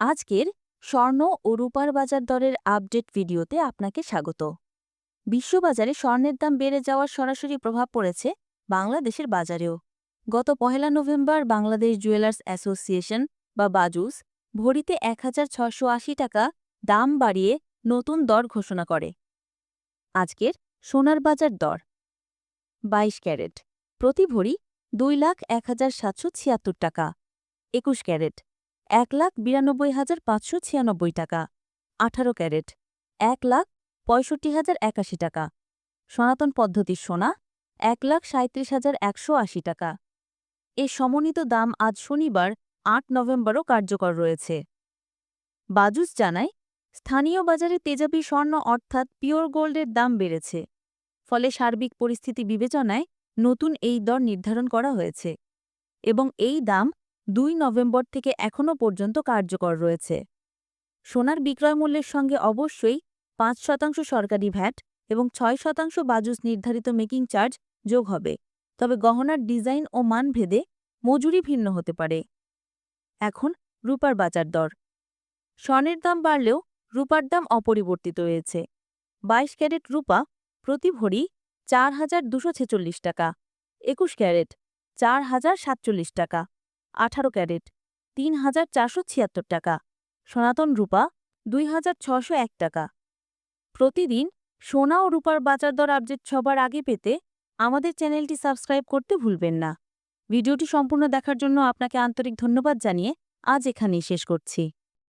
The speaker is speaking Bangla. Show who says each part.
Speaker 1: আজকের স্বর্ণ ও রূপার বাজার দরের আপডেট ভিডিওতে আপনাকে স্বাগত। বিশ্ববাজারে স্বর্ণের দাম বেড়ে যাওয়ার সরাসরি প্রভাব পড়েছে বাংলাদেশের বাজারেও। গত ১ নভেম্বর বাংলাদেশ জুয়েলার্স অ্যাসোসিয়েশন বা বাজুস ভরিতে ১,৬৮০ টাকা দাম বাড়িয়ে নতুন দর ঘোষণা করে। আজকের সোনার বাজার দর ২২ ক্যারেট প্রতি ভরি ২,০১,৭৭৬ টাকা, ২১ ক্যারেট ১,৯২,৫৯৬ টাকা, ১৮ ক্যারেট ১,৬৫,০৮১ টাকা, সনাতন পদ্ধতির সোনা ১,৩৭,১৮০ টাকা। এ সমন্বিত দাম আজ শনিবার ৮ নভেম্বরও কার্যকর রয়েছে। বাজুস জানায়, স্থানীয় বাজারে তেজাবি স্বর্ণ অর্থাৎ পিওর গোল্ডের দাম বেড়েছে, ফলে সার্বিক পরিস্থিতি বিবেচনায় নতুন এই দর নির্ধারণ করা হয়েছে এবং এই দাম ২ নভেম্বর থেকে এখনও পর্যন্ত কার্যকর রয়েছে। সোনার বিক্রয় মূল্যের সঙ্গে অবশ্যই ৫% সরকারি ভ্যাট এবং ৬% বাজুস নির্ধারিত মেকিং চার্জ যোগ হবে, তবে গহনার ডিজাইন ও মান ভেদে মজুরি ভিন্ন হতে পারে। এখন রূপার বাজার দর। স্বর্ণের দাম বাড়লেও রূপার দাম অপরিবর্তিত রয়েছে। ২২ ক্যারেট রূপা প্রতি ভরি ৪,২৪৬ টাকা, ২১ ক্যারেট ৪,০৪৭ টাকা, ১৮ ক্যারেট ৩,৪৭৬ টাকা, সনাতন রূপা ২,৬০১ টাকা। প্রতিদিন সোনা ও রূপার বাজার দর আপডেট সবার আগে পেতে আমাদের চ্যানেলটি সাবস্ক্রাইব করতে ভুলবেন না। ভিডিওটি সম্পূর্ণ দেখার জন্য আপনাকে আন্তরিক ধন্যবাদ জানিয়ে আজ এখানেই শেষ করছি।